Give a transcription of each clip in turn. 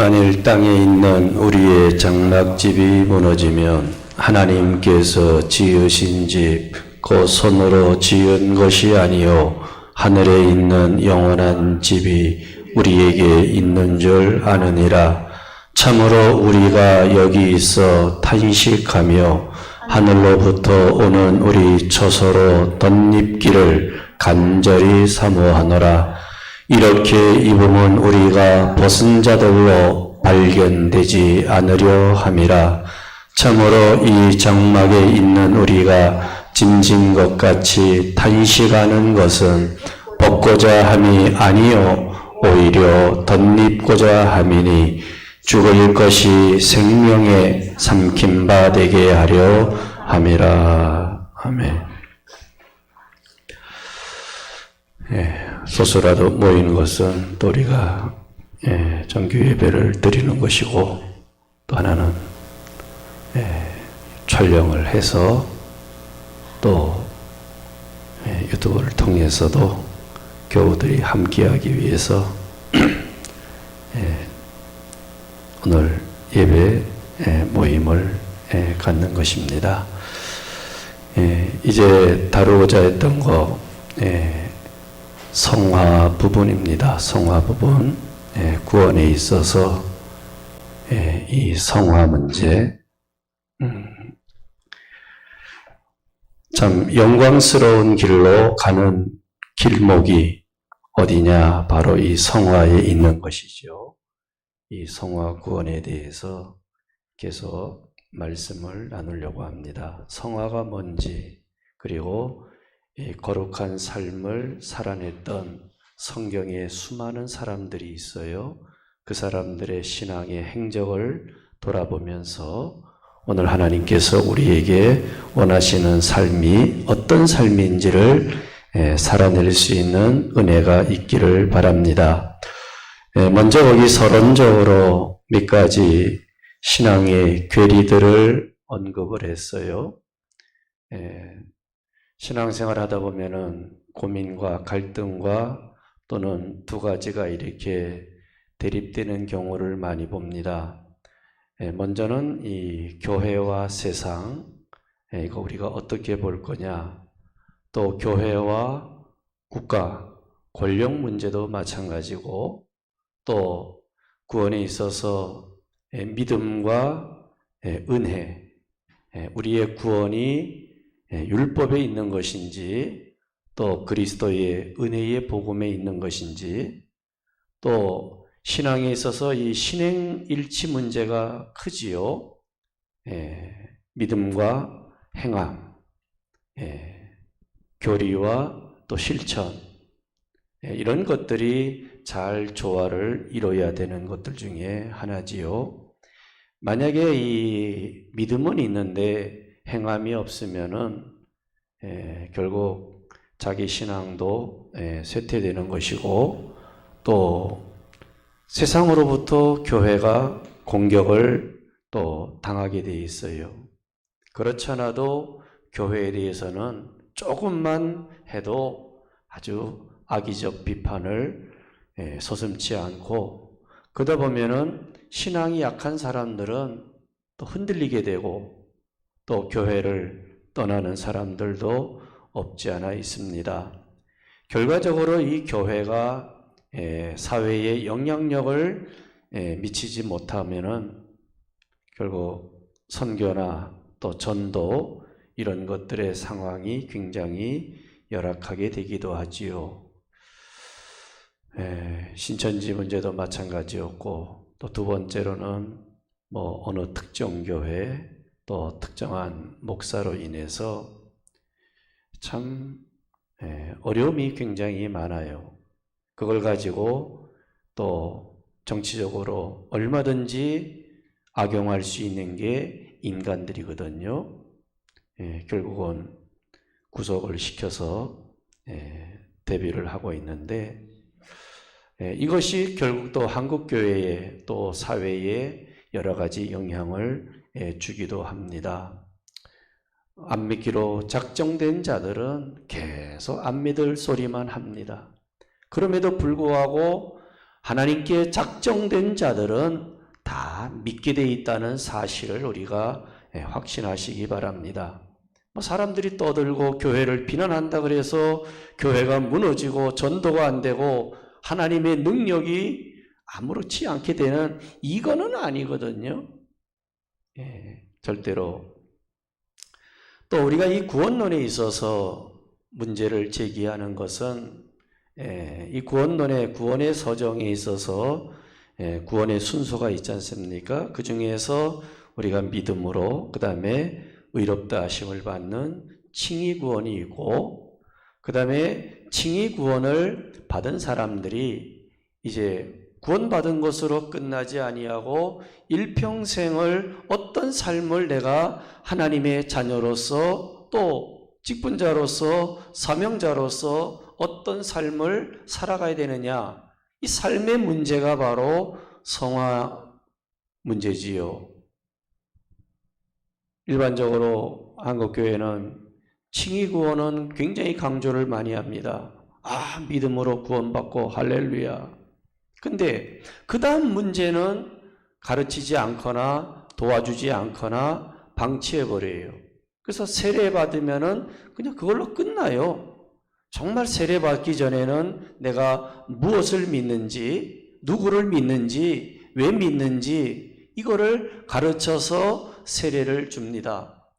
만일 땅에 있는 우리의 장막집이 무너지면 하나님께서 지으신 집, 그 손으로 지은 것이 아니요 하늘에 있는 영원한 집이 우리에게 있는 줄 아느니라. 참으로 우리가 여기 있어 탄식하며 하늘로부터 오는 우리 처소로 덧입기를 간절히 사모하노라. 이렇게 입으면 우리가 벗은 자들로 발견되지 않으려 함이라. 참으로 이 장막에 있는 우리가 짐진 것 같이 탄식하는 것은 벗고자 함이 아니요 오히려 덧입고자 함이니 죽을 것이 생명에 삼킨 바 되게 하려 함이라. 아멘. 소수라도 모이는 것은 또 우리가 정규 예배를 드리는 것이고, 또 하나는 촬영을 해서 또 유튜브를 통해서도 교우들이 함께하기 위해서 오늘 예배 모임을 갖는 것입니다. 이제 다루고자 했던 거 성화 부분입니다. 성화 부분, 구원에 있어서 이 성화 문제, 참 영광스러운 길로 가는 길목이 어디냐? 바로 이 성화에 있는 것이죠. 이 성화 구원에 대해서 계속 말씀을 나누려고 합니다. 성화가 뭔지, 그리고 이 거룩한 삶을 살아냈던 성경에 수많은 사람들이 있어요. 그 사람들의 신앙의 행적을 돌아보면서 오늘 하나님께서 우리에게 원하시는 삶이 어떤 삶인지를 살아낼 수 있는 은혜가 있기를 바랍니다. 먼저 거기 서론적으로 몇 가지 신앙의 괴리들을 언급을 했어요. 신앙생활 하다 보면은 고민과 갈등과 또는 두 가지가 이렇게 대립되는 경우를 많이 봅니다. 먼저는 이 교회와 세상, 이거 우리가 어떻게 볼 거냐, 또 교회와 국가, 권력 문제도 마찬가지고, 또 구원에 있어서 믿음과 은혜, 우리의 구원이 율법에 있는 것인지, 또 그리스도의 은혜의 복음에 있는 것인지, 또 신앙에 있어서 이 신행일치 문제가 크지요. 믿음과 행함, 교리와 또 실천, 이런 것들이 잘 조화를 이뤄야 되는 것들 중에 하나지요. 만약에 이 믿음은 있는데 행함이 없으면은 결국 자기 신앙도 쇠퇴되는 것이고, 또 세상으로부터 교회가 공격을 또 당하게 돼 있어요. 그렇지 않아도 교회에 대해서는 조금만 해도 아주 악의적 비판을 서슴지 않고, 그러다 보면은 신앙이 약한 사람들은 또 흔들리게 되고, 또 교회를 떠나는 사람들도 없지 않아 있습니다. 결과적으로 이 교회가 사회에 영향력을 미치지 못하면은 결국 선교나 또 전도, 이런 것들의 상황이 굉장히 열악하게 되기도 하지요. 신천지 문제도 마찬가지였고, 또 두 번째로는 어느 특정 교회, 또 특정한 목사로 인해서 참 어려움이 굉장히 많아요. 그걸 가지고 또 정치적으로 얼마든지 악용할 수 있는 게 인간들이거든요. 결국은 구속을 시켜서 대비를 하고 있는데, 이것이 결국 또 한국교회에 또 사회에 여러 가지 영향을 주기도 합니다. 안 믿기로 작정된 자들은 계속 안 믿을 소리만 합니다. 그럼에도 불구하고 하나님께 작정된 자들은 다 믿게 돼 있다는 사실을 우리가 확신하시기 바랍니다. 사람들이 떠들고 교회를 비난한다 그래서 교회가 무너지고 전도가 안 되고 하나님의 능력이 아무렇지 않게 되는 이거는 아니거든요. 절대로. 또 우리가 이 구원론에 있어서 문제를 제기하는 것은 이 구원의 서정에 있어서 구원의 순서가 있지 않습니까? 그 중에서 우리가 믿음으로 그 다음에 의롭다 하심을 받는 칭의 구원이 있고 그 다음에 칭의 구원을 받은 사람들이 이제 구원받은 것으로 끝나지 아니하고 일평생을 어떤 삶을 내가 하나님의 자녀로서 또 직분자로서 사명자로서 어떤 삶을 살아가야 되느냐, 이 삶의 문제가 바로 성화 문제지요. 일반적으로 한국교회는 칭의 구원은 굉장히 강조를 많이 합니다. 믿음으로 구원받고 할렐루야. 근데 그 다음 문제는 가르치지 않거나 도와주지 않거나 방치해버려요. 그래서 세례받으면은 그냥 그걸로 끝나요. 정말 세례받기 전에는 내가 무엇을 믿는지, 누구를 믿는지, 왜 믿는지 이거를 가르쳐서 세례를 줍니다.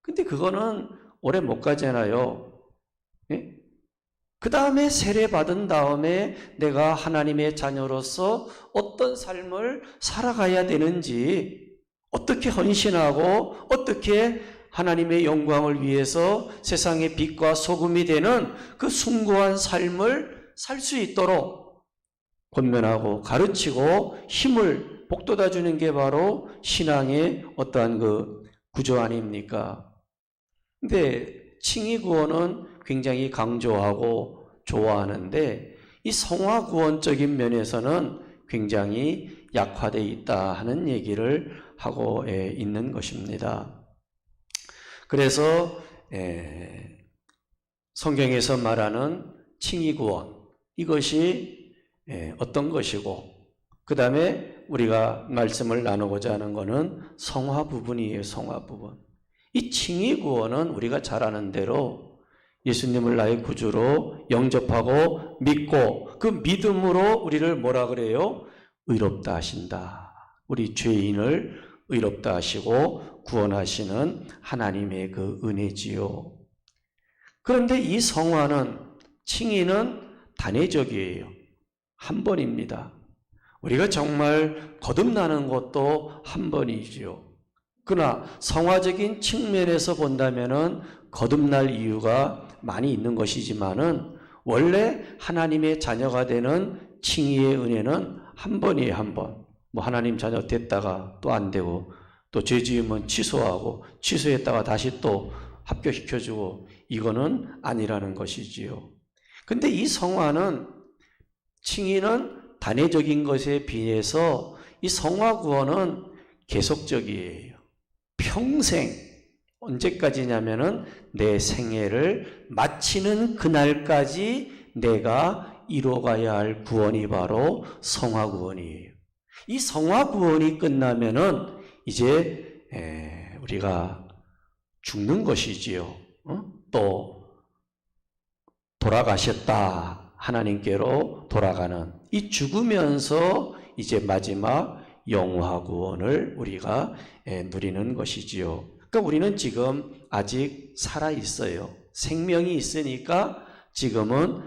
근데 그거는 오래 못 가잖아요. 그 다음에 세례받은 다음에 내가 하나님의 자녀로서 어떤 삶을 살아가야 되는지, 어떻게 헌신하고 어떻게 하나님의 영광을 위해서 세상의 빛과 소금이 되는 그 숭고한 삶을 살 수 있도록 권면하고 가르치고 힘을 북돋아 주는 게 바로 신앙의 어떠한 그 구조 아닙니까? 근데 칭의 구원은 굉장히 강조하고 좋아하는데 이 성화 구원적인 면에서는 굉장히 약화되어 있다 하는 얘기를 하고 있는 것입니다. 그래서 성경에서 말하는 칭의 구원, 이것이 어떤 것이고 그 다음에 우리가 말씀을 나누고자 하는 것은 성화 부분이에요. 성화 부분. 이 칭의 구원은 우리가 잘 아는 대로 예수님을 나의 구주로 영접하고 믿고 그 믿음으로 우리를 뭐라 그래요? 의롭다 하신다. 우리 죄인을 의롭다 하시고 구원하시는 하나님의 그 은혜지요. 그런데 이 성화는, 칭의는 단회적이에요. 한 번입니다. 우리가 정말 거듭나는 것도 한 번이지요. 그러나 성화적인 측면에서 본다면은 거듭날 이유가 많이 있는 것이지만은 원래 하나님의 자녀가 되는 칭의의 은혜는 한 번이에요, 한 번. 하나님 자녀 됐다가 또 안 되고 또 죄 지으면 취소하고 취소했다가 다시 또 합격시켜주고 이거는 아니라는 것이지요. 근데 이 성화는, 칭의는 단회적인 것에 비해서 이 성화 구원은 계속적이에요. 평생, 언제까지냐면은 내 생애를 마치는 그날까지 내가 이루어가야 할 구원이 바로 성화 구원이에요. 이 성화 구원이 끝나면은 이제 우리가 죽는 것이지요. 또 돌아가셨다, 하나님께로 돌아가는 이 죽으면서 이제 마지막 영화 구원을 우리가 누리는 것이지요. 그러니까 우리는 지금 아직 살아 있어요. 생명이 있으니까 지금은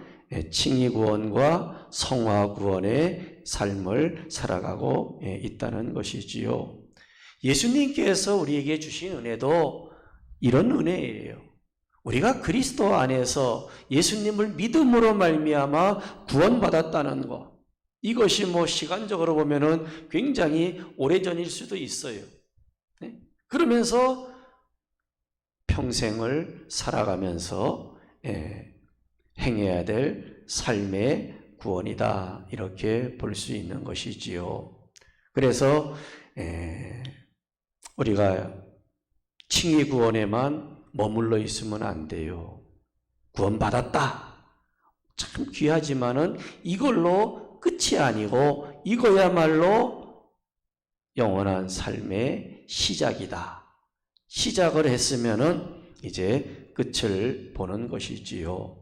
칭의 구원과 성화 구원의 삶을 살아가고 있다는 것이지요. 예수님께서 우리에게 주신 은혜도 이런 은혜예요. 우리가 그리스도 안에서 예수님을 믿음으로 말미암아 구원받았다는 것, 이것이 시간적으로 보면은 굉장히 오래전일 수도 있어요. 그러면서 평생을 살아가면서 행해야 될 삶의 구원이다, 이렇게 볼 수 있는 것이지요. 그래서 우리가 칭의 구원에만 머물러 있으면 안 돼요. 구원받았다, 참 귀하지만은 이걸로 끝이 아니고 이거야말로 영원한 삶의 시작이다. 시작을 했으면은 이제 끝을 보는 것이지요.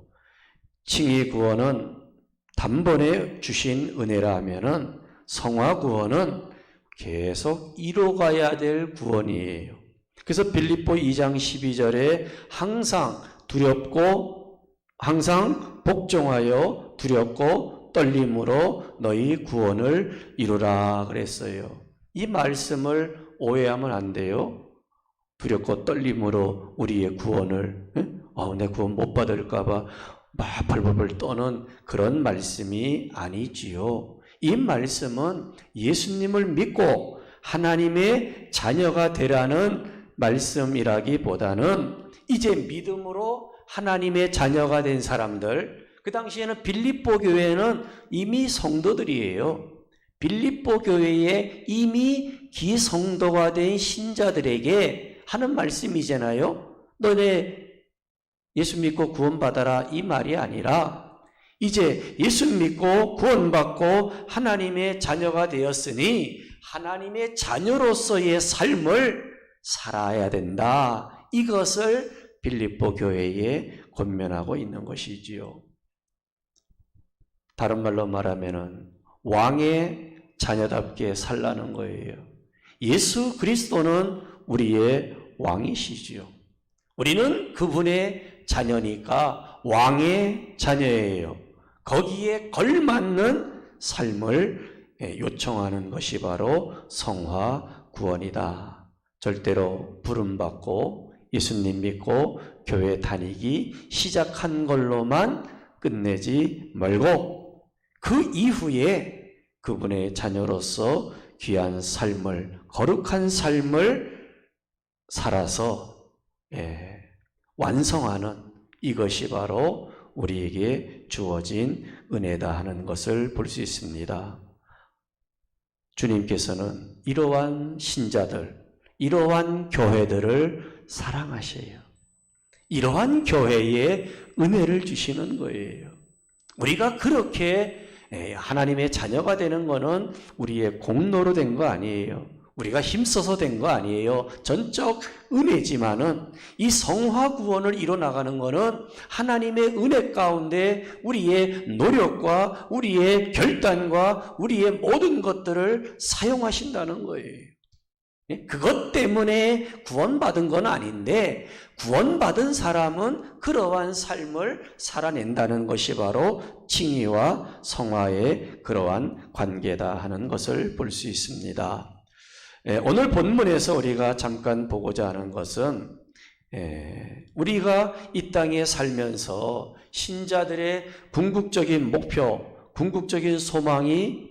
칭의 구원은 단번에 주신 은혜라 하면은 성화 구원은 계속 이뤄가야 될 구원이에요. 그래서 빌립보 2장 12절에 항상 두렵고 항상 복종하여 두렵고 떨림으로 너희 구원을 이루라 그랬어요. 이 말씀을 오해하면 안 돼요. 두렵고 떨림으로 우리의 구원을 내 구원 못 받을까 봐 막 벌벌벌 떠는 그런 말씀이 아니지요. 이 말씀은 예수님을 믿고 하나님의 자녀가 되라는 말씀이라기보다는 이제 믿음으로 하나님의 자녀가 된 사람들, 그 당시에는 빌립보 교회는 이미 성도들이에요. 빌립보 교회에 이미 기성도가 된 신자들에게 하는 말씀이잖아요. 너네 예수 믿고 구원받아라 이 말이 아니라 이제 예수 믿고 구원받고 하나님의 자녀가 되었으니 하나님의 자녀로서의 삶을 살아야 된다. 이것을 빌립보 교회에 권면하고 있는 것이지요. 다른 말로 말하면은 왕의 자녀답게 살라는 거예요. 예수 그리스도는 우리의 왕이시지요. 우리는 그분의 자녀니까 왕의 자녀예요. 거기에 걸맞는 삶을 요청하는 것이 바로 성화 구원이다. 절대로 부름받고 예수님 믿고 교회 다니기 시작한 걸로만 끝내지 말고 그 이후에 그분의 자녀로서 귀한 삶을, 거룩한 삶을 살아서 완성하는 이것이 바로 우리에게 주어진 은혜다 하는 것을 볼 수 있습니다. 주님께서는 이러한 신자들, 이러한 교회들을 사랑하셔요. 이러한 교회에 은혜를 주시는 거예요. 우리가 그렇게 하나님의 자녀가 되는 것은 우리의 공로로 된 거 아니에요. 우리가 힘써서 된 거 아니에요. 전적 은혜지만은 이 성화 구원을 이뤄나가는 것은 하나님의 은혜 가운데 우리의 노력과 우리의 결단과 우리의 모든 것들을 사용하신다는 거예요. 그것 때문에 구원받은 건 아닌데 구원받은 사람은 그러한 삶을 살아낸다는 것이 바로 칭의와 성화의 그러한 관계다 하는 것을 볼 수 있습니다. 오늘 본문에서 우리가 잠깐 보고자 하는 것은 우리가 이 땅에 살면서 신자들의 궁극적인 목표, 궁극적인 소망이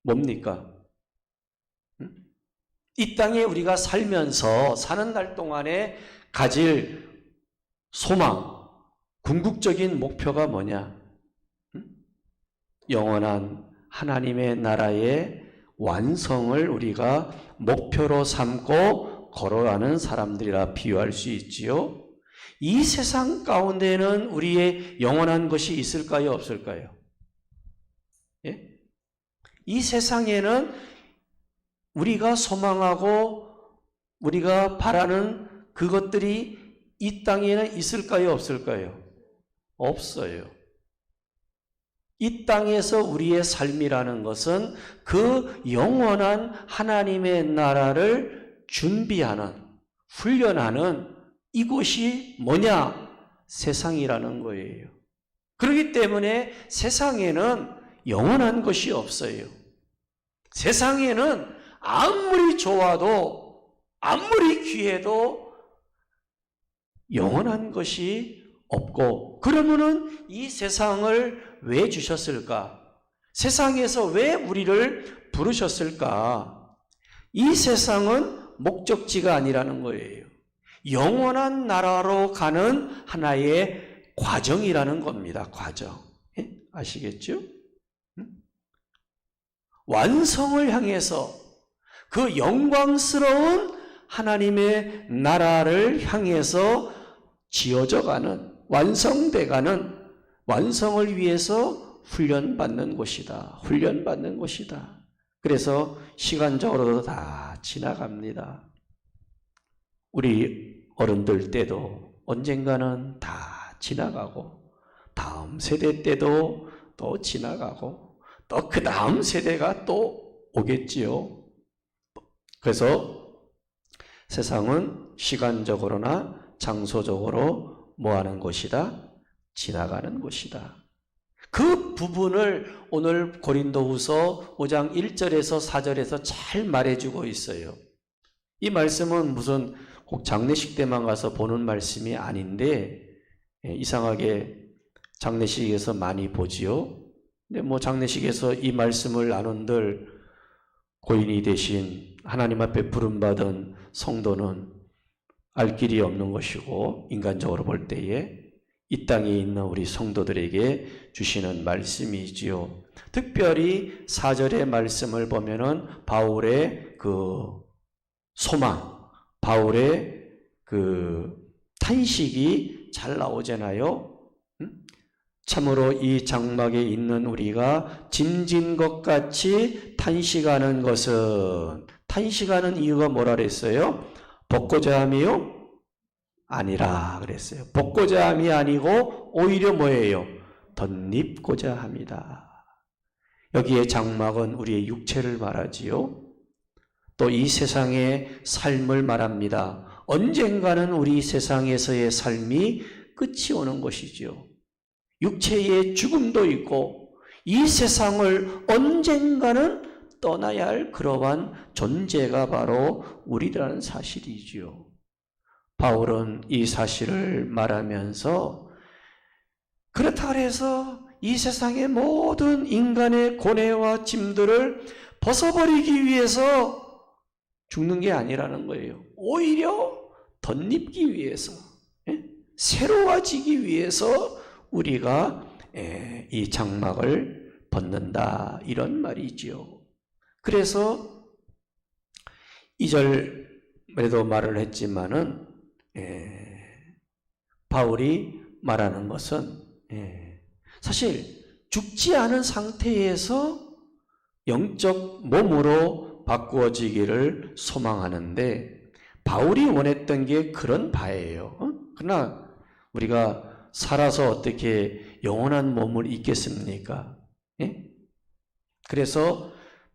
뭡니까? 이 땅에 우리가 살면서 사는 날 동안에 가질 소망, 궁극적인 목표가 뭐냐? 영원한 하나님의 나라의 완성을 우리가 목표로 삼고 걸어가는 사람들이라 비유할 수 있지요. 이 세상 가운데는 우리의 영원한 것이 있을까요? 없을까요? 예? 이 세상에는 우리가 소망하고 우리가 바라는 그것들이 이 땅에는 있을까요? 없을까요? 없어요. 이 땅에서 우리의 삶이라는 것은 그 영원한 하나님의 나라를 준비하는, 훈련하는 이곳이 뭐냐? 세상이라는 거예요. 그렇기 때문에 세상에는 영원한 것이 없어요. 세상에는 아무리 좋아도, 아무리 귀해도 영원한 것이 없고, 그러면은 이 세상을 왜 주셨을까? 세상에서 왜 우리를 부르셨을까? 이 세상은 목적지가 아니라는 거예요. 영원한 나라로 가는 하나의 과정이라는 겁니다. 과정. 아시겠죠? 완성을 향해서 그 영광스러운 하나님의 나라를 향해서 지어져 가는, 완성돼 가는, 완성을 위해서 훈련받는 곳이다. 훈련받는 곳이다. 그래서 시간적으로도 다 지나갑니다. 우리 어른들 때도 언젠가는 다 지나가고, 다음 세대 때도 또 지나가고, 또 그 다음 세대가 또 오겠지요. 그래서 세상은 시간적으로나 장소적으로 뭐 하는 곳이다? 지나가는 곳이다. 그 부분을 오늘 고린도후서 5장 1절에서 4절에서 잘 말해주고 있어요. 이 말씀은 무슨 꼭 장례식 때만 가서 보는 말씀이 아닌데, 이상하게 장례식에서 많이 보지요. 근데 뭐 장례식에서 이 말씀을 나눈들 고인이 되신 하나님 앞에 부름받은 성도는 알 길이 없는 것이고, 인간적으로 볼 때에 이 땅에 있는 우리 성도들에게 주시는 말씀이지요. 특별히 4절의 말씀을 보면은 바울의 그 소망, 바울의 그 탄식이 잘 나오잖아요. 참으로 이 장막에 있는 우리가 짐진 것 같이 탄식하는 것은, 탄식하는 이유가 뭐라 그랬어요? 벗고자 함이요? 아니라 그랬어요. 벗고자 함이 아니고 오히려 뭐예요? 덧입고자 합니다. 여기에 장막은 우리의 육체를 말하지요. 또 이 세상의 삶을 말합니다. 언젠가는 우리 세상에서의 삶이 끝이 오는 것이지요. 육체의 죽음도 있고 이 세상을 언젠가는 떠나야 할 그러한 존재가 바로 우리라는 사실이지요. 바울은 이 사실을 말하면서 그렇다 해서 이 세상의 모든 인간의 고뇌와 짐들을 벗어버리기 위해서 죽는 게 아니라는 거예요. 오히려 덧입기 위해서, 새로워지기 위해서 우리가 이 장막을 벗는다, 이런 말이지요. 그래서 2절에도 말을 했지만은 바울이 말하는 것은 사실 죽지 않은 상태에서 영적 몸으로 바꾸어지기를 소망하는데, 바울이 원했던 게 그런 바예요. 그러나 우리가 살아서 어떻게 영원한 몸을 입겠습니까? 그래서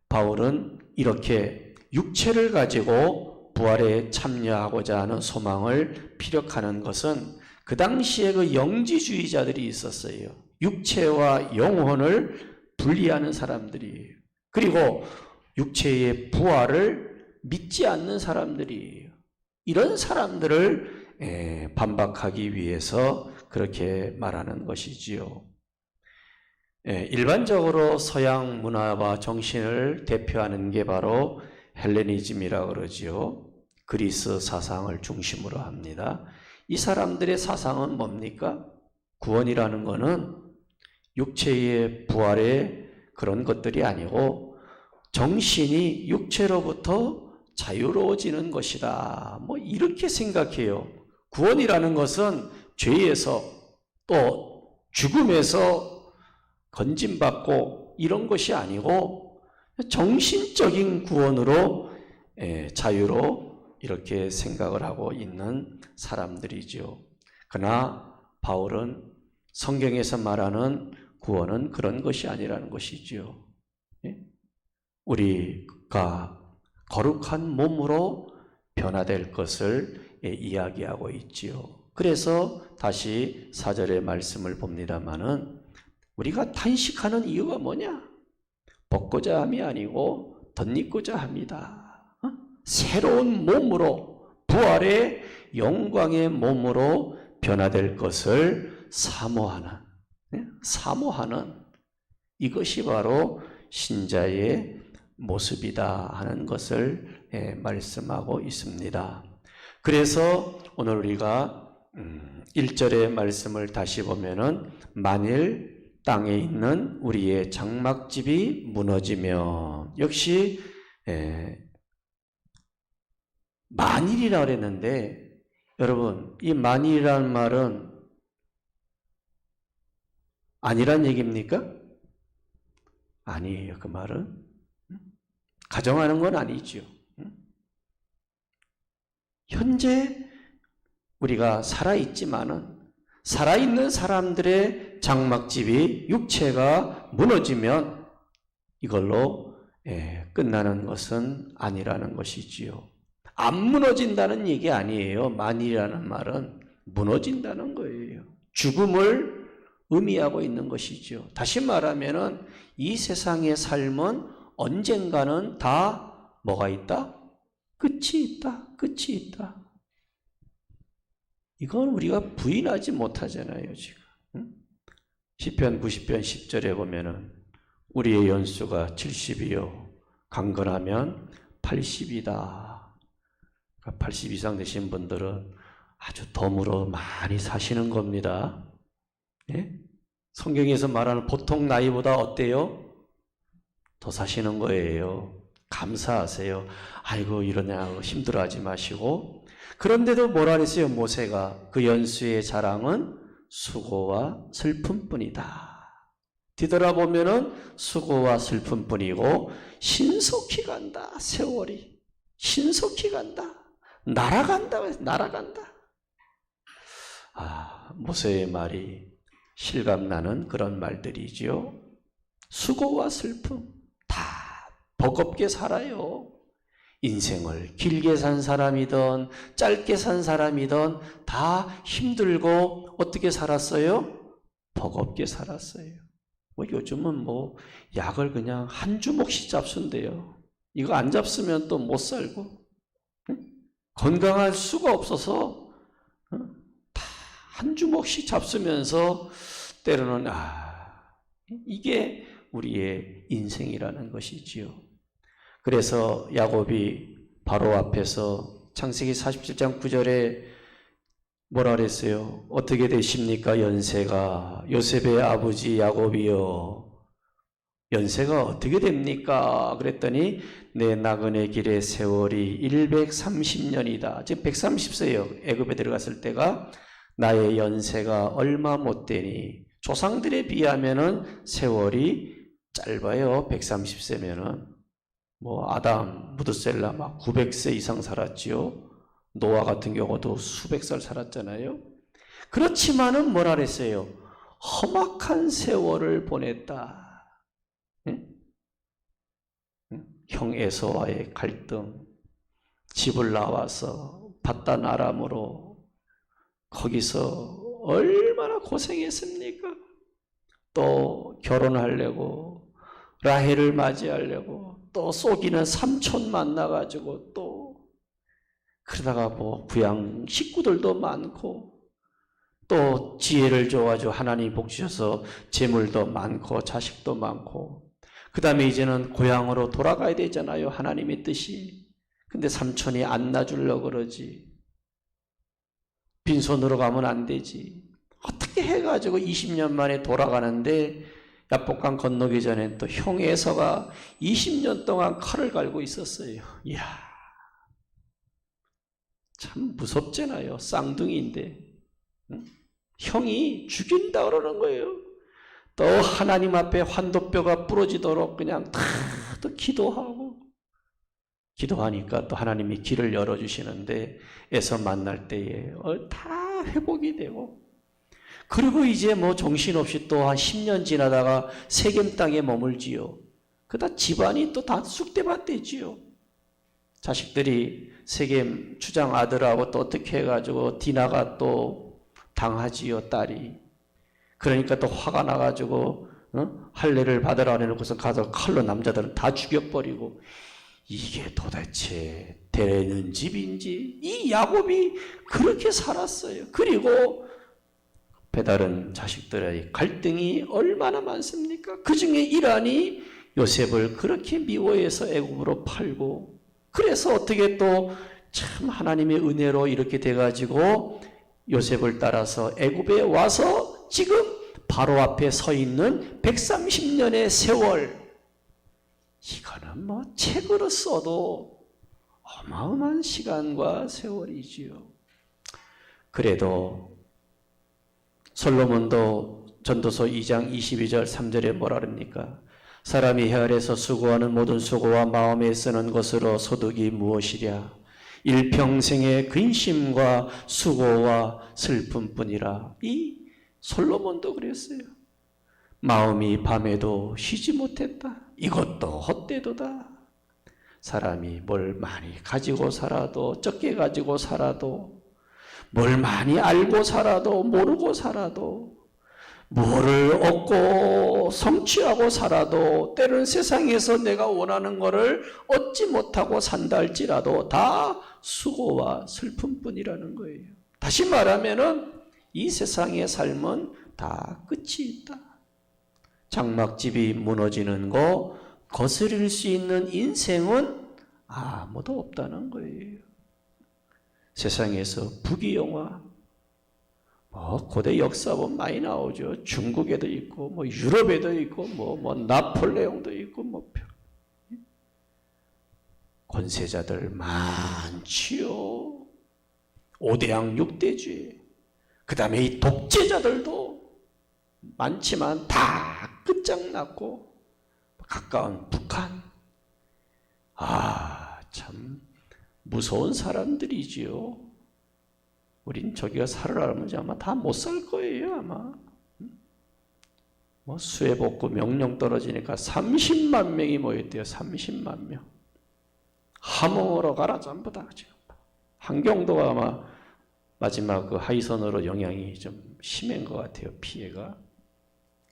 바울은 이렇게 육체를 가지고 부활에 참여하고자 하는 소망을 피력하는 것은 그 당시에 그 영지주의자들이 있었어요. 육체와 영혼을 분리하는 사람들이에요. 그리고 육체의 부활을 믿지 않는 사람들이에요. 이런 사람들을 반박하기 위해서 그렇게 말하는 것이지요. 일반적으로 서양 문화와 정신을 대표하는 게 바로 헬레니즘이라고 그러지요. 그리스 사상을 중심으로 합니다. 이 사람들의 사상은 뭡니까? 구원이라는 것은 육체의 부활의 그런 것들이 아니고 정신이 육체로부터 자유로워지는 것이다, 뭐 이렇게 생각해요. 구원이라는 것은 죄에서 또 죽음에서 건짐받고 이런 것이 아니고 정신적인 구원으로 자유로 이렇게 생각을 하고 있는 사람들이죠. 그러나 바울은 성경에서 말하는 구원은 그런 것이 아니라는 것이죠. 우리가 거룩한 몸으로 변화될 것을 이야기하고 있지요. 그래서 다시 4절의 말씀을 봅니다마는 우리가 탄식하는 이유가 뭐냐? 벗고자 함이 아니고 덧입고자 합니다. 새로운 몸으로, 부활의 영광의 몸으로 변화될 것을 사모하는 이것이 바로 신자의 모습이다 하는 것을 말씀하고 있습니다. 그래서 오늘 우리가 1절의 말씀을 다시 보면은 만일 땅에 있는 우리의 장막집이 무너지면, 역시 만일이라고 그랬는데, 여러분 이 만일이라는 말은 아니란 얘기입니까? 아니에요. 그 말은 가정하는 건 아니죠. 현재 우리가 살아있지만은 살아있는 사람들의 장막집이 육체가 무너지면 이걸로 끝나는 것은 아니라는 것이지요. 안 무너진다는 얘기 아니에요. 만일이라는 말은 무너진다는 거예요. 죽음을 의미하고 있는 것이죠. 다시 말하면은 이 세상의 삶은 언젠가는 다 뭐가 있다? 끝이 있다. 끝이 있다. 이건 우리가 부인하지 못하잖아요, 지금. 시편 90편 10절에 보면은 우리의 연수가 70이요 강건하면 80이다. 80 이상 되신 분들은 아주 덤으로 많이 사시는 겁니다. 예? 성경에서 말하는 보통 나이보다 어때요? 더 사시는 거예요. 감사하세요. 아이고 이러냐 힘들어하지 마시고. 그런데도 뭐라 그랬어요? 모세가 그 연수의 자랑은 수고와 슬픔뿐이다. 뒤돌아보면은 수고와 슬픔뿐이고 신속히 간다. 세월이 신속히 간다. 날아간다. 날아간다. 모세의 말이 실감나는 그런 말들이지요. 수고와 슬픔 다 버겁게 살아요. 인생을 길게 산 사람이든 짧게 산 사람이든 다 힘들고 어떻게 살았어요? 버겁게 살았어요. 요즘은 약을 그냥 한 주먹씩 잡순대요. 이거 안 잡수면 또 못 살고 건강할 수가 없어서 다 한 주먹씩 잡수면서 때로는 이게 우리의 인생이라는 것이지요. 그래서 야곱이 바로 앞에서 창세기 47장 9절에 뭐라 그랬어요? 어떻게 되십니까? 연세가 요셉의 아버지 야곱이요. 연세가 어떻게 됩니까? 그랬더니 내 나그네 길의 세월이 130년이다. 즉 130세요. 애굽에 들어갔을 때가 나의 연세가 얼마 못 되니 조상들에 비하면은 세월이 짧아요. 130세면은 아담, 무드셀라 막 900세 이상 살았지요. 노아 같은 경우도 수백 살 살았잖아요. 그렇지만은 뭐라 그랬어요? 험악한 세월을 보냈다. 응? 형 에서와의 갈등, 집을 나와서 바단 아람으로 거기서 얼마나 고생했습니까? 또 결혼하려고 라헬을 맞이하려고 또 속이는 삼촌 만나가지고 또 그러다가 부양 식구들도 많고 또 지혜를 줘가지고 하나님 복 주셔서 재물도 많고 자식도 많고 그 다음에 이제는 고향으로 돌아가야 되잖아요. 하나님의 뜻이. 근데 삼촌이 안 놔주려고 그러지. 빈손으로 가면 안 되지. 어떻게 해가지고 20년 만에 돌아가는데 야복강 건너기 전에 또 형 에서가 20년 동안 칼을 갈고 있었어요. 이야, 참 무섭잖아요. 쌍둥이인데 형이 죽인다 그러는 거예요. 또 하나님 앞에 환도뼈가 부러지도록 그냥 다 또 기도하니까 또 하나님이 길을 열어주시는데 에서 만날 때에 다 회복이 되고 그리고 이제 정신없이 또 한 10년 지나다가 세겜 땅에 머물지요. 그다 집안이 또 다 쑥대밭되지요. 자식들이 세겜 추장 아들하고 또 어떻게 해가지고 디나가 또 당하지요, 딸이. 그러니까 또 화가 나가지고 할례를 받으라 해놓고서 가서 칼로 남자들은 다 죽여버리고 이게 도대체 되는 집인지 이 야곱이 그렇게 살았어요. 그리고 배다른 자식들의 갈등이 얼마나 많습니까? 그 중에 일환이 요셉을 그렇게 미워해서 애굽으로 팔고 그래서 어떻게 또 참 하나님의 은혜로 이렇게 돼가지고 요셉을 따라서 애굽에 와서 지금 바로 앞에 서 있는 130년의 세월 이거는 책으로 써도 어마어마한 시간과 세월이지요. 그래도 솔로몬도 전도서 2장 22절 3절에 뭐라 그럽니까? 사람이 해 아래서 수고하는 모든 수고와 마음에 쓰는 것으로 소득이 무엇이랴? 일평생의 근심과 수고와 슬픔뿐이라. 이 솔로몬도 그랬어요. 마음이 밤에도 쉬지 못했다. 이것도 헛되도다. 사람이 뭘 많이 가지고 살아도, 적게 가지고 살아도, 뭘 많이 알고 살아도, 모르고 살아도, 뭐를 얻고 성취하고 살아도, 때로는 세상에서 내가 원하는 것을 얻지 못하고 산다 할지라도 다 수고와 슬픔뿐이라는 거예요. 다시 말하면은 이 세상의 삶은 다 끝이 있다. 장막집이 무너지는 거, 거스릴 수 있는 인생은 아무도 없다는 거예요. 세상에서 부귀영화, 고대 역사본 많이 나오죠. 중국에도 있고, 유럽에도 있고, 나폴레옹도 있고, 권세자들 많지요. 5대양 6대주의. 그 다음에 이 독재자들도 많지만 다 끝장났고, 가까운 북한. 참 무서운 사람들이지요. 우린 저기가 살아라면 아마 다 못 살 거예요, 아마. 수해복구 명령 떨어지니까 30만 명이 모였대요, 30만 명. 함흥으로 가라, 전부 다. 한경도가 아마 마지막 그 하이선으로 영향이 좀 심한 것 같아요, 피해가.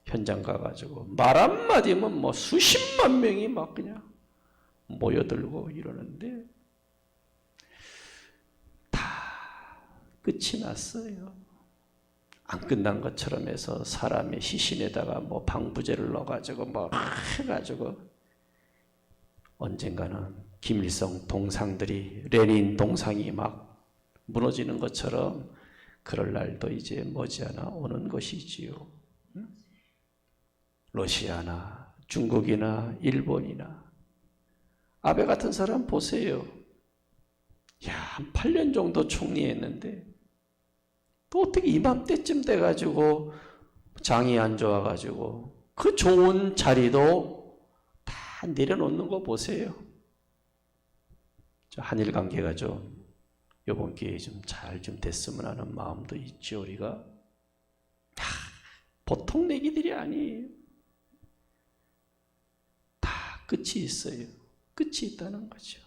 현장 가가지고 말 한마디면 수십만 명이 막 그냥 모여들고 이러는데 다 끝이 났어요. 안 끝난 것처럼 해서 사람의 시신에다가 방부제를 넣어가지고 해가지고 언젠가는 김일성 동상들이, 레닌 동상이 막 무너지는 것처럼 그럴 날도 이제 머지않아 오는 것이지요. 러시아나 중국이나 일본이나 아베 같은 사람 보세요. 한 8년 정도 총리했는데 또 어떻게 이맘때쯤 돼가지고 장이 안 좋아가지고 그 좋은 자리도 다 내려놓는 거 보세요. 한일 관계가 좀 이번 기회에 좀 잘 됐으면 하는 마음도 있죠. 우리가 보통 내기들이 아니에요. 다 끝이 있어요. 끝이 있다는 거죠.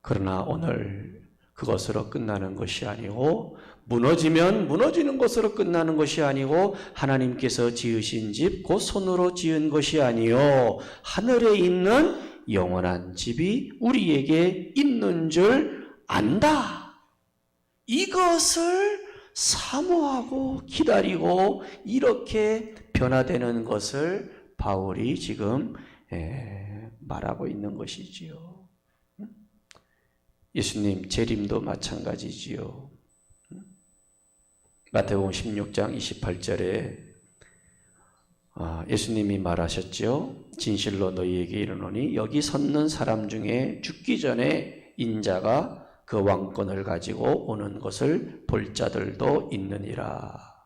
그러나 오늘 그것으로 끝나는 것이 아니고, 무너지면 무너지는 것으로 끝나는 것이 아니고, 하나님께서 지으신 집, 곧 손으로 지은 것이 아니요 하늘에 있는 영원한 집이 우리에게 있는 줄 안다. 이것을 사모하고 기다리고 이렇게 변화되는 것을 바울이 지금 말하고 있는 것이지요. 예수님 재림도 마찬가지지요. 마태복음 16장 28절에 예수님이 말하셨죠. 진실로 너희에게 이르노니 여기 섰는 사람 중에 죽기 전에 인자가 그 왕권을 가지고 오는 것을 볼 자들도 있느니라.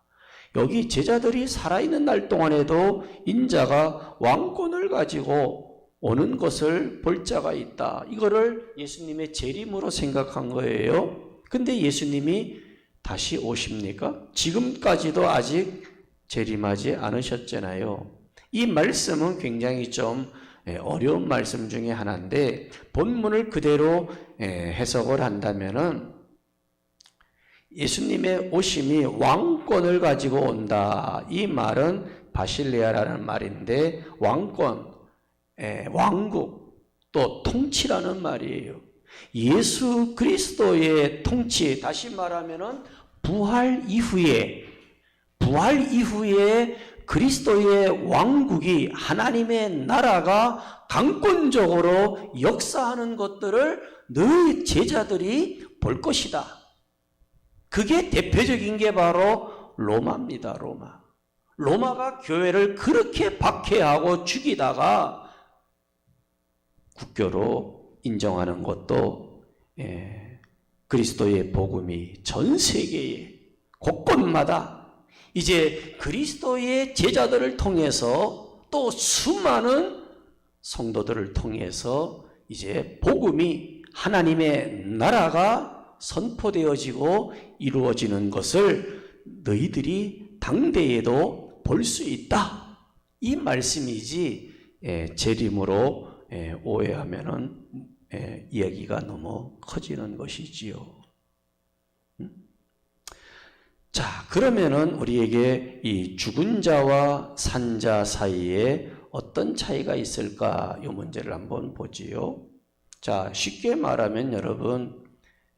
여기 제자들이 살아있는 날 동안에도 인자가 왕권을 가지고 오는 것을 볼 자가 있다. 이거를 예수님의 재림으로 생각한 거예요. 근데 예수님이 다시 오십니까? 지금까지도 아직 재림하지 않으셨잖아요. 이 말씀은 굉장히 좀 어려운 말씀 중에 하나인데, 본문을 그대로 해석을 한다면은 예수님의 오심이 왕권을 가지고 온다. 이 말은 바실레아라는 말인데, 왕권, 왕국, 또 통치라는 말이에요. 예수 그리스도의 통치, 다시 말하면은 부활 이후에 그리스도의 왕국이, 하나님의 나라가 강권적으로 역사하는 것들을 너희 제자들이 볼 것이다. 그게 대표적인 게 바로 로마입니다. 로마가 교회를 그렇게 박해하고 죽이다가 국교로 인정하는 것도 그리스도의 복음이 전 세계에 곳곳마다 이제 그리스도의 제자들을 통해서 또 수많은 성도들을 통해서 이제 복음이 하나님의 나라가 선포되어지고 이루어지는 것을 너희들이 당대에도 볼 수 있다. 이 말씀이지 재림으로 오해하면은 이야기가 너무 커지는 것이지요. 자, 그러면은 우리에게 이 죽은 자와 산 자 사이에 어떤 차이가 있을까? 이 문제를 한번 보지요. 자, 쉽게 말하면 여러분,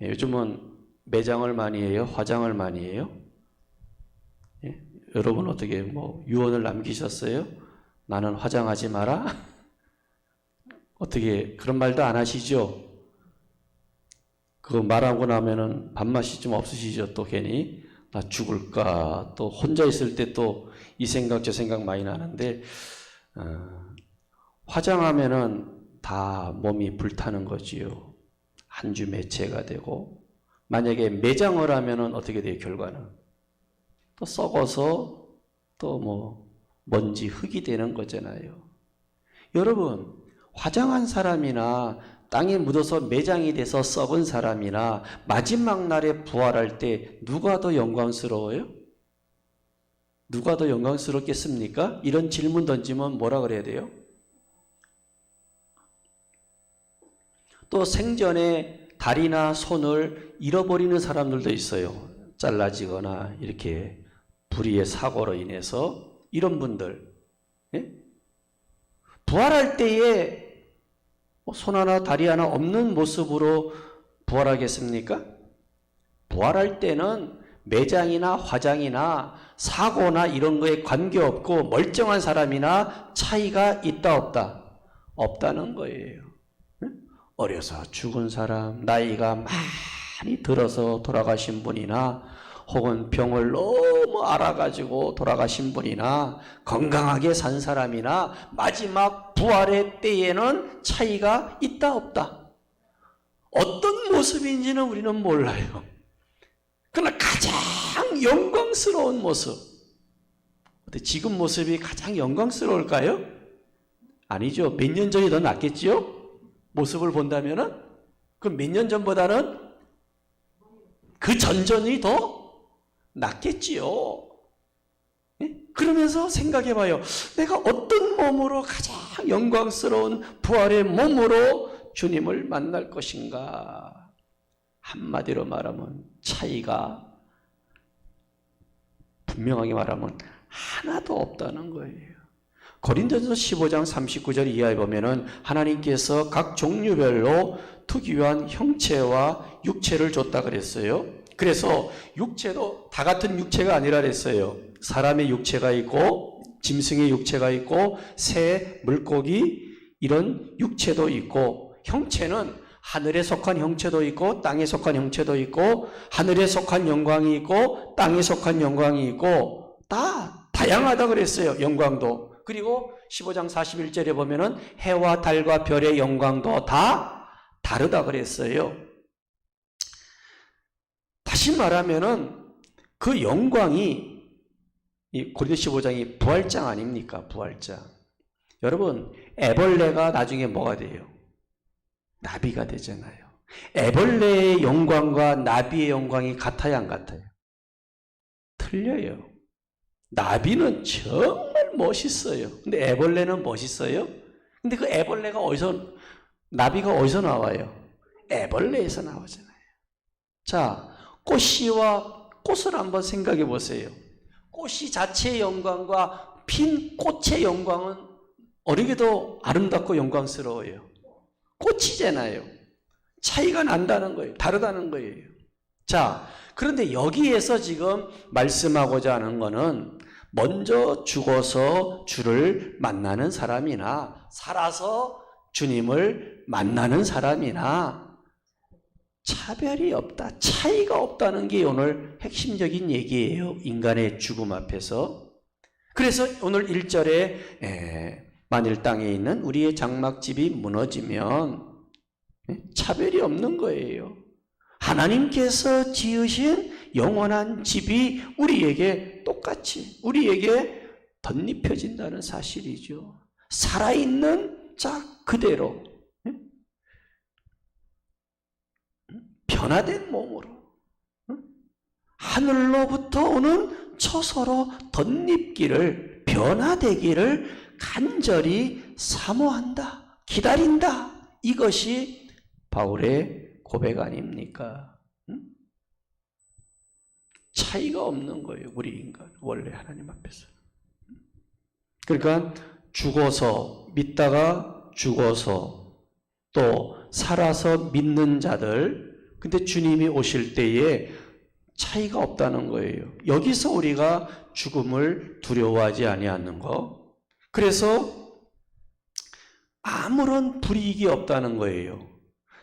요즘은 매장을 많이 해요? 화장을 많이 해요? 예? 여러분 어떻게 유언을 남기셨어요? 나는 화장하지 마라? 어떻게 그런 말도 안 하시죠? 그거 말하고 나면은 밥맛이 좀 없으시죠? 또 괜히 나 죽을까? 또 혼자 있을 때 또 이 생각 저 생각 많이 나는데 화장하면은 다 몸이 불타는 거지요. 한 주 매체가 되고 만약에 매장을 하면은 어떻게 돼요? 결과는 또 썩어서 또 먼지 흙이 되는 거잖아요. 여러분 화장한 사람이나 땅에 묻어서 매장이 돼서 썩은 사람이나 마지막 날에 부활할 때 누가 더 영광스러워요? 누가 더 영광스럽겠습니까? 이런 질문 던지면 뭐라 그래야 돼요? 또 생전에 다리나 손을 잃어버리는 사람들도 있어요. 잘라지거나 이렇게 불의의 사고로 인해서 이런 분들 부활할 때에 손 하나 다리 하나 없는 모습으로 부활하겠습니까? 부활할 때는 매장이나 화장이나 사고나 이런 거에 관계없고 멀쩡한 사람이나 차이가 있다 없다? 없다는 거예요. 어려서 죽은 사람, 나이가 많이 들어서 돌아가신 분이나 혹은 병을 너무 앓아가지고 돌아가신 분이나 건강하게 산 사람이나 마지막 부활의 때에는 차이가 있다 없다? 어떤 모습인지는 우리는 몰라요. 그러나 가장 영광스러운 모습, 지금 모습이 가장 영광스러울까요? 아니죠. 몇 년 전이 더 낫겠지요? 모습을 본다면은 그럼 몇 년 전보다는 그 전전이 더 낫겠지요. 그러면서 생각해봐요. 내가 어떤 몸으로 가장 영광스러운 부활의 몸으로 주님을 만날 것인가? 한마디로 말하면 차이가 분명하게 말하면 하나도 없다는 거예요. 고린도전서 15장 39절 이하에 보면은 하나님께서 각 종류별로 특유한 형체와 육체를 줬다 그랬어요. 그래서 육체도 다 같은 육체가 아니라 그랬어요. 사람의 육체가 있고 짐승의 육체가 있고 새, 물고기 이런 육체도 있고 형체는 하늘에 속한 형체도 있고 땅에 속한 형체도 있고 하늘에 속한 영광이 있고 땅에 속한 영광이 있고 다 다양하다 그랬어요. 영광도. 그리고 15장 41절에 보면은 해와 달과 별의 영광도 다 다르다 그랬어요. 다시 말하면은 그 영광이 이 고린도 15장이 부활장 아닙니까? 부활장. 여러분 애벌레가 나중에 뭐가 돼요? 나비가 되잖아요. 애벌레의 영광과 나비의 영광이 같아요, 안 같아요? 틀려요. 나비는 정말 멋있어요. 근데 애벌레는 멋있어요? 근데 그 애벌레가 나비가 어디서 나와요? 애벌레에서 나오잖아요. 자, 꽃을 한번 생각해 보세요. 꽃이 자체의 영광과 핀 꽃의 영광은 어리게도 아름답고 영광스러워요. 꽃이잖아요. 차이가 난다는 거예요. 다르다는 거예요. 자, 그런데 여기에서 지금 말씀하고자 하는 거는 먼저 죽어서 주를 만나는 사람이나 살아서 주님을 만나는 사람이나 차별이 없다, 차이가 없다는 게 오늘 핵심적인 얘기예요. 인간의 죽음 앞에서. 그래서 오늘 1절에 만일 땅에 있는 우리의 장막집이 무너지면 차별이 없는 거예요. 하나님께서 지으신 영원한 집이 우리에게 똑같이 우리에게 덧입혀진다는 사실이죠. 살아있는 자 그대로 변화된 몸으로 하늘로부터 오는 처소로 덧입기를, 변화되기를 간절히 사모한다, 기다린다. 이것이 바울의 고백 아닙니까? 차이가 없는 거예요. 우리 인간 원래 하나님 앞에서. 그러니까 죽어서 믿다가 죽어서 또 살아서 믿는 자들, 근데 주님이 오실 때에 차이가 없다는 거예요. 여기서 우리가 죽음을 두려워하지 아니하는 거. 그래서 아무런 불이익이 없다는 거예요.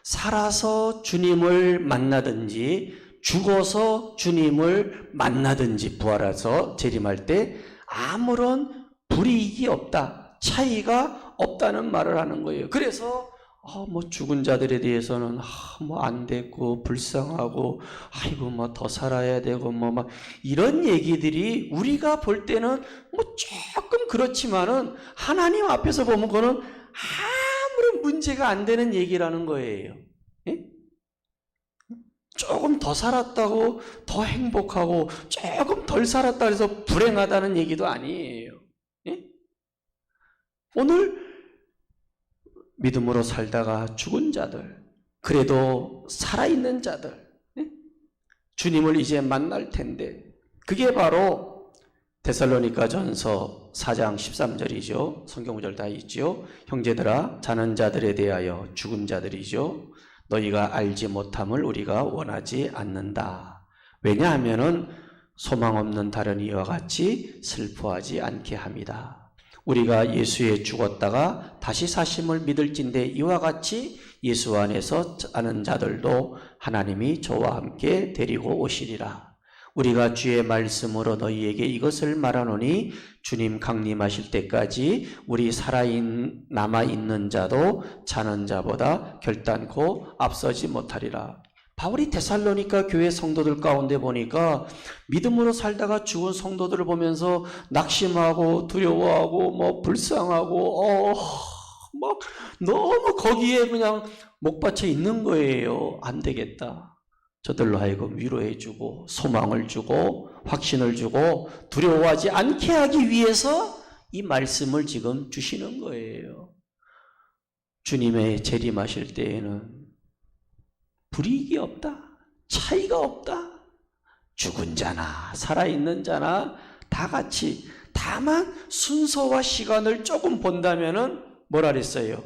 살아서 주님을 만나든지 죽어서 주님을 만나든지 부활해서 재림할 때 아무런 불이익이 없다, 차이가 없다는 말을 하는 거예요. 그래서 뭐 죽은 자들에 대해서는 뭐 안 됐고 불쌍하고 아이고 뭐 더 살아야 되고 뭐 막 이런 얘기들이 우리가 볼 때는 뭐 조금 그렇지만은 하나님 앞에서 보면 그거는 아무런 문제가 안 되는 얘기라는 거예요. 예? 조금 더 살았다고 더 행복하고 조금 덜 살았다 해서 불행하다는 얘기도 아니에요. 예? 오늘 믿음으로 살다가 죽은 자들, 그래도 살아있는 자들, 예? 주님을 이제 만날 텐데, 그게 바로 데살로니가전서 4장 13절이죠. 성경구절 다 있죠. 형제들아, 자는 자들에 대하여 죽은 자들이죠. 너희가 알지 못함을 우리가 원하지 않는다. 왜냐하면은 소망 없는 다른 이와 같이 슬퍼하지 않게 합니다. 우리가 예수에 죽었다가 다시 사심을 믿을진대 이와 같이 예수 안에서 사는 자들도 하나님이 저와 함께 데리고 오시리라. 우리가 주의 말씀으로 너희에게 이것을 말하노니 주님 강림하실 때까지 우리 남아있는 자도 자는 자보다 결단코 앞서지 못하리라. 바울이 데살로니가 교회 성도들 가운데 보니까 믿음으로 살다가 죽은 성도들을 보면서 낙심하고 두려워하고 뭐 불쌍하고 막 너무 거기에 그냥 목 박혀 있는 거예요. 안 되겠다. 저들로 하여금 위로해주고 소망을 주고 확신을 주고 두려워하지 않게 하기 위해서 이 말씀을 지금 주시는 거예요. 주님의 재림하실 때에는 불이익이 없다, 차이가 없다. 죽은 자나 살아있는 자나 다 같이, 다만 순서와 시간을 조금 본다면은 뭐라 그랬어요?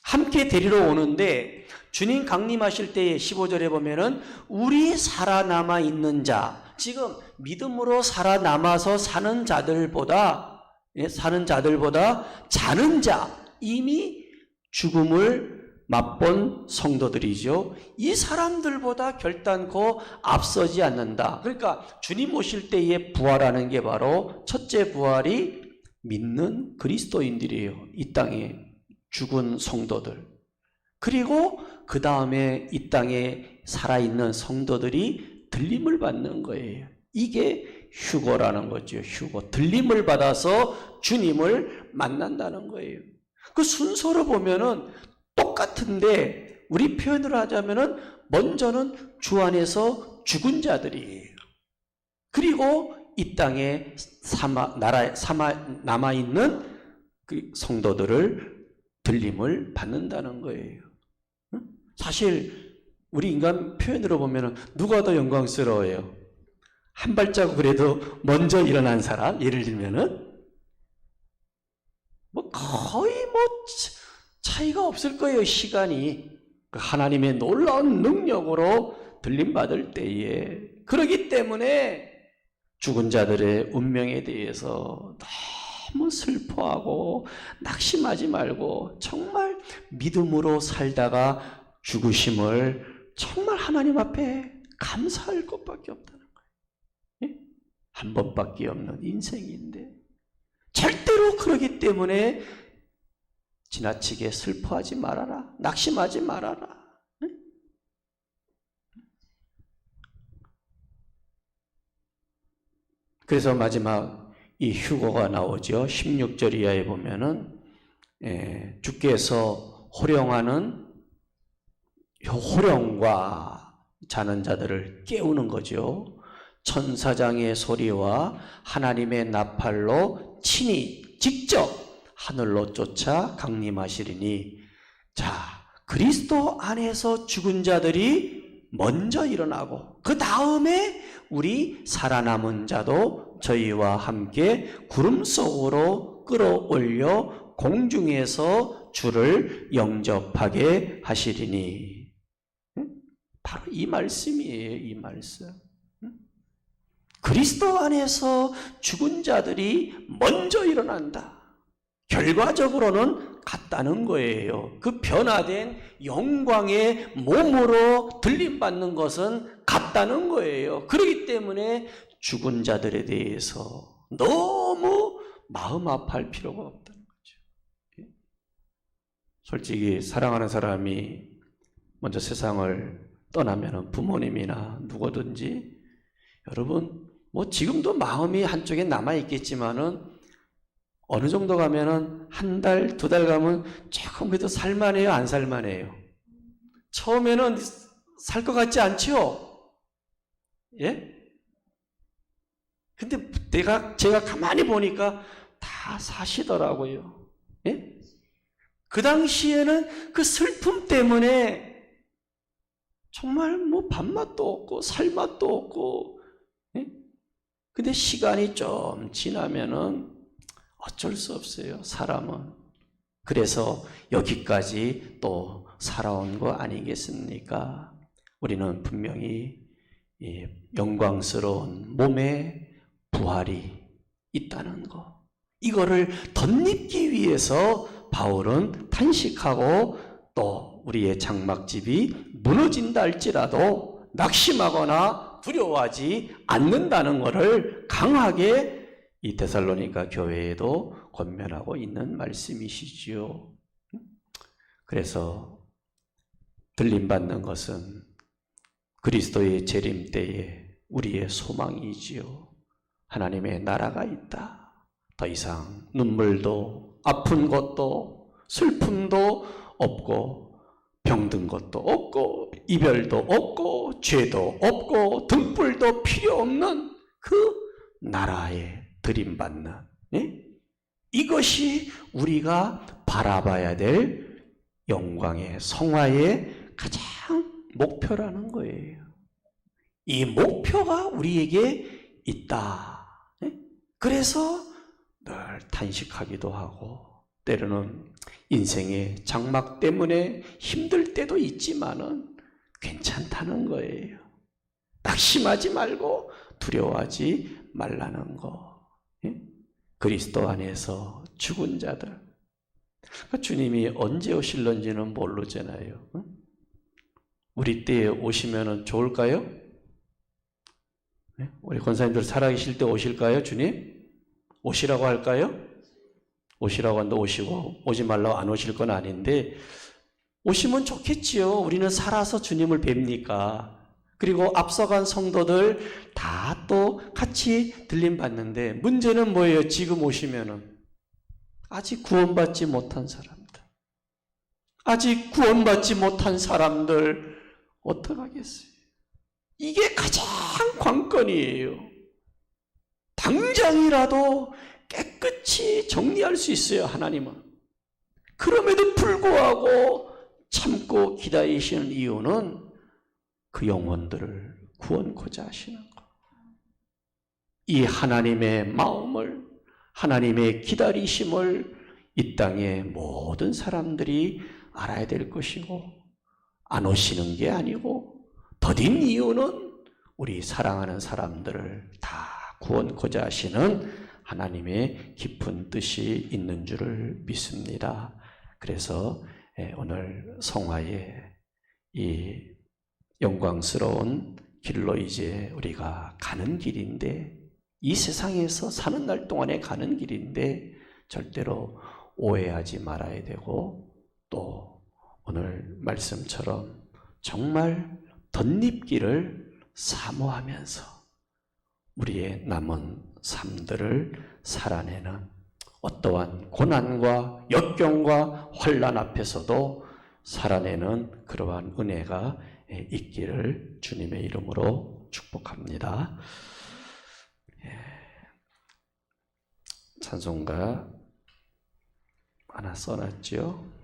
함께 데리러 오는데 주님 강림하실 때에 15절에 보면은 우리 살아남아 있는 자, 지금 믿음으로 살아남아서 사는 자들보다 자는 자, 이미 죽음을 맛본 성도들이죠. 이 사람들보다 결단코 앞서지 않는다. 그러니까 주님 오실 때에 부활하는 게 바로 첫째 부활이 믿는 그리스도인들이에요. 이 땅에 죽은 성도들. 그리고 그 다음에 이 땅에 살아있는 성도들이 들림을 받는 거예요. 이게 휴거라는 거죠. 휴거. 들림을 받아서 주님을 만난다는 거예요. 그 순서로 보면은 똑같은데 우리 표현을 하자면은 먼저는 주 안에서 죽은 자들이에요. 그리고 이 땅에 남아있는 그 성도들을 들림을 받는다는 거예요. 사실 우리 인간 표현으로 보면은 누가 더 영광스러워요? 한 발자국 그래도 먼저 일어난 사람, 예를 들면은 뭐 거의 뭐 차이가 없을 거예요. 시간이 하나님의 놀라운 능력으로 들림받을 때에. 그렇기 때문에 죽은 자들의 운명에 대해서 너무 슬퍼하고 낙심하지 말고 정말 믿음으로 살다가 죽으심을 정말 하나님 앞에 감사할 것밖에 없다는 거예요. 한 번밖에 없는 인생인데 절대로 그러기 때문에 지나치게 슬퍼하지 말아라. 낙심하지 말아라. 그래서 마지막 이 휴거가 나오죠. 16절 이하에 보면은 주께서 호령과 자는 자들을 깨우는 거죠. 천사장의 소리와 하나님의 나팔로 친히 직접 하늘로 쫓아 강림하시리니, 자, 그리스도 안에서 죽은 자들이 먼저 일어나고 그 다음에 우리 살아남은 자도 저희와 함께 구름 속으로 끌어올려 공중에서 주를 영접하게 하시리니. 바로 이 말씀이에요. 이 말씀. 그리스도 안에서 죽은 자들이 먼저 일어난다. 결과적으로는 같다는 거예요. 그 변화된 영광의 몸으로 들림받는 것은 같다는 거예요. 그렇기 때문에 죽은 자들에 대해서 너무 마음 아파할 필요가 없다는 거죠. 솔직히 사랑하는 사람이 먼저 세상을 떠나면 부모님이나 누구든지, 여러분 지금도 마음이 한쪽에 남아있겠지만은 어느 정도 가면은 한 달, 두 달 가면 조금 그래도 살만해요, 안 살만해요? 처음에는 살 것 같지 않죠? 예? 근데 제가 가만히 보니까 다 사시더라고요. 예? 그 당시에는 그 슬픔 때문에 정말 밥맛도 없고 살맛도 없고, 예? 근데 시간이 좀 지나면은 어쩔 수 없어요, 사람은. 그래서 여기까지 또 살아온 거 아니겠습니까? 우리는 분명히 이 영광스러운 몸의 부활이 있다는 거, 이거를 덧입기 위해서 바울은 탄식하고, 또 우리의 장막집이 무너진다 할지라도 낙심하거나 두려워하지 않는다는 것을 강하게 이 데살로니가 교회에도 권면하고 있는 말씀이시지요. 그래서 들림받는 것은 그리스도의 재림 때에 우리의 소망이지요. 하나님의 나라가 있다. 더 이상 눈물도 아픈 것도 슬픔도 없고 병든 것도 없고 이별도 없고 죄도 없고 등불도 필요 없는 그 나라에 들임받는, 예? 이것이 우리가 바라봐야 될 영광의 성화의 가장 목표라는 거예요. 이 목표가 우리에게 있다. 예? 그래서 늘 탄식하기도 하고, 때로는 인생의 장막 때문에 힘들 때도 있지만은 괜찮다는 거예요. 낙심하지 말고 두려워하지 말라는 거. 예? 그리스도 안에서 죽은 자들, 주님이 언제 오실런지는 모르잖아요. 우리 때에 오시면 좋을까요? 우리 권사님들 살아계실 때 오실까요? 주님? 오시라고 할까요? 오시라고 한다 오시고, 오지 말라고 안 오실 건 아닌데 오시면 좋겠지요. 우리는 살아서 주님을 뵙니까. 그리고 앞서간 성도들 다 또 같이 들림받는데, 문제는 뭐예요? 지금 오시면은 아직 구원받지 못한 사람들, 아직 구원받지 못한 사람들 어떡하겠어요? 이게 가장 관건이에요. 당장이라도 깨끗이 정리할 수 있어요, 하나님은. 그럼에도 불구하고 참고 기다리시는 이유는 그 영혼들을 구원코자 하시는 것. 이 하나님의 마음을, 하나님의 기다리심을 이 땅의 모든 사람들이 알아야 될 것이고, 안 오시는 게 아니고 더딘 이유는 우리 사랑하는 사람들을 다 구원코자 하시는 하나님의 깊은 뜻이 있는 줄을 믿습니다. 그래서 오늘 성화의 이 영광스러운 길로 이제 우리가 가는 길인데, 이 세상에서 사는 날 동안에 가는 길인데 절대로 오해하지 말아야 되고, 또 오늘 말씀처럼 정말 덧입기를 사모하면서 우리의 남은 삶들을 살아내는 어떠한 고난과 역경과 환난 앞에서도 살아내는 그러한 은혜가 있기를 주님의 이름으로 축복합니다. 찬송가 하나 써놨죠?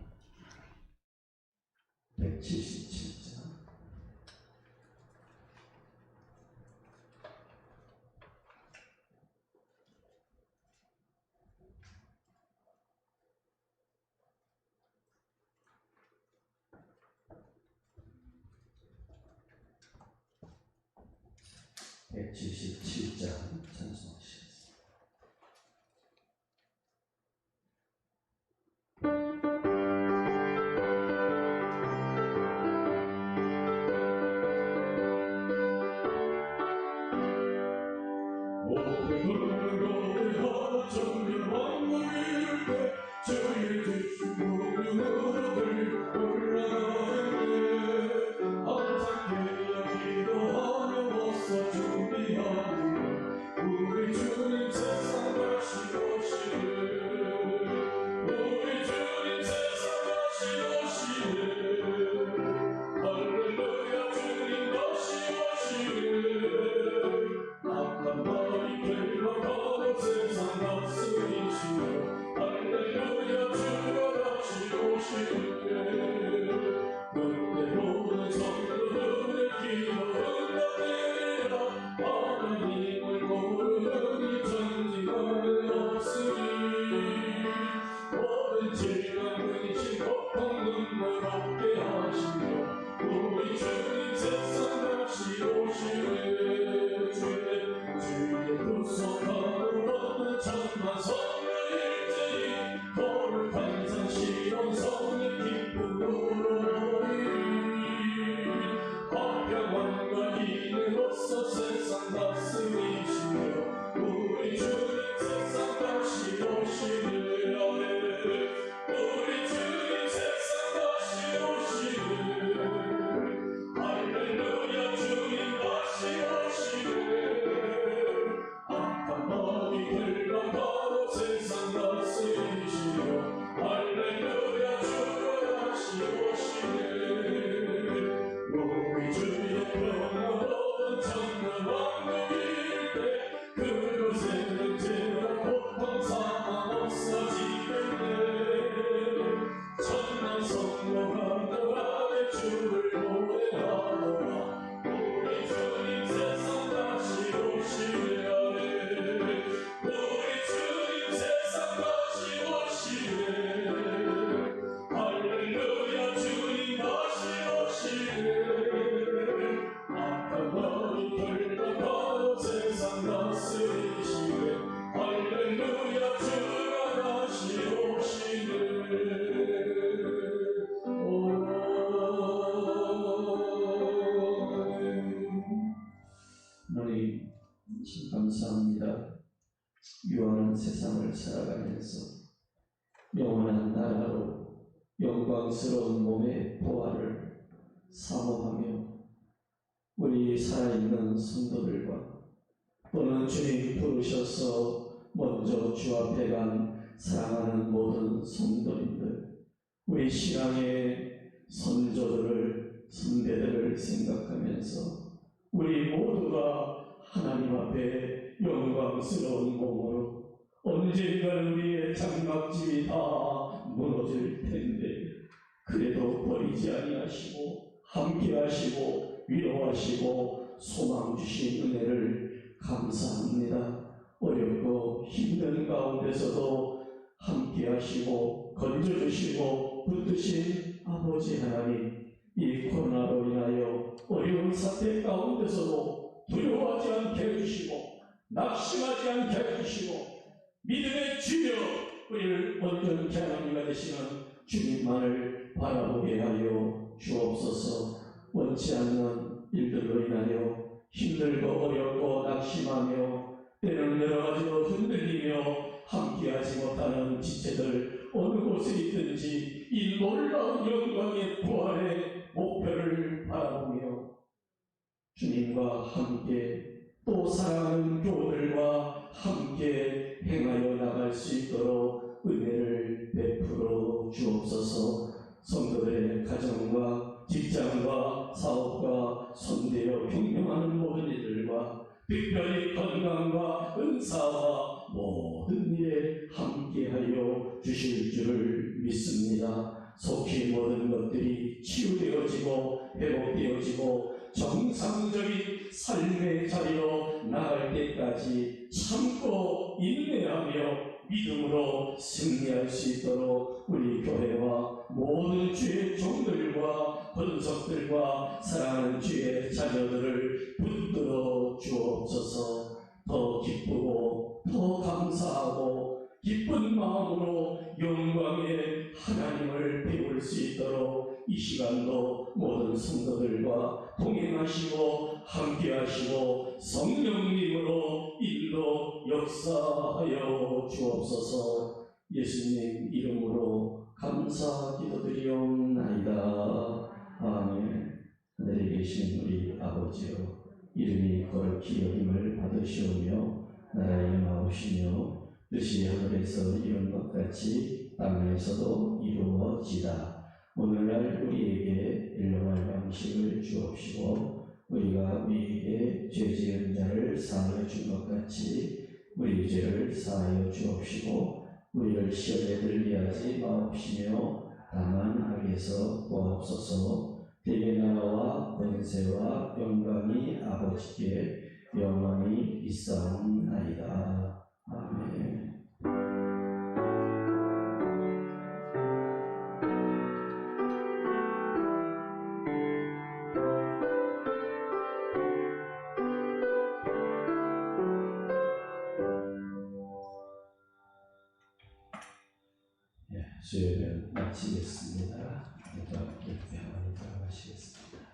177장. 찬송하시겠습니다. 하나님 감사합니다. 유한한 세상을 살아가면서 영원한 나라로 영광스러운 몸의 부활을 사모하며 우리 살아있는 성도들과 또는 주님 부르셔서 먼저 주 앞에 간 사랑하는 모든 성도님들, 우리 신앙의 선조들을, 선배들을 생각하면서 우리 모두가 하나님 앞에 영광스러운 몸으로 언젠가는 우리의 장막집이 다 무너질 텐데 그래도 버리지 아니하시고 함께하시고 위로하시고 소망 주신 은혜를 감사합니다. 어렵고 힘든 가운데서도 함께하시고 건져주시고 붙드신 아버지 하나님, 이 코로나로 인하여 어려운 사태 가운데서도 두려워하지 않게 해주시고 낙심하지 않게 해주시고 믿음의 주여 우리를 온전케 하는 이가 되시는 주님만을 바라보게 하여 주옵소서. 원치 않는 일들로 인하여 힘들고 어렵고 낙심하며 때로는 여러 가지로 흔들리며 함께하지 못하는 지체들 어느 곳에 있든지 이 놀라운 영광의 부활의 목표를 바라보며 주님과 함께 또 사랑하는 교우들과 함께 은사와 모든 일에 함께하여 주실 줄을 믿습니다. 속히 모든 것들이 치유되어지고 회복되어지고 정상적인 삶의 자리로 나갈 때까지 참고 인내하며 믿음으로 승리할 수 있도록 우리 교회와 모든 주의 종들과 권속들과 사랑하는 주의 자녀들을 붙들어 주옵소서. 더 기쁘고 더 감사하고 기쁜 마음으로 영광의 하나님을 배울 수 있도록 이 시간도 모든 성도들과 동행하시고 함께하시고 성령님으로 인도 역사하여 주옵소서. 예수님 이름으로 감사 기도드리옵나이다. 아멘. 하늘에 계신 우리 아버지여, 이름이 거룩히 여김을 받으시오며 나라의 임하오시며 뜻이 하늘에서 이룬 것 같이 땅에서도 이루어지다. 오늘날 우리에게 일용할 양식을 주옵시고 우리가 우리에게 죄 지은 자를 사하여 준 것 같이 우리 죄를 사하여 주옵시고 우리를 시험에 들게 하지 마옵시며 다만 악에서 구하옵소서. 대개 나라와 권세와 영광이 아버지께 영원히 있사옵나이다. 아멘. 수요일을 마치겠습니다. 함께 하나님 들어가시겠습니다.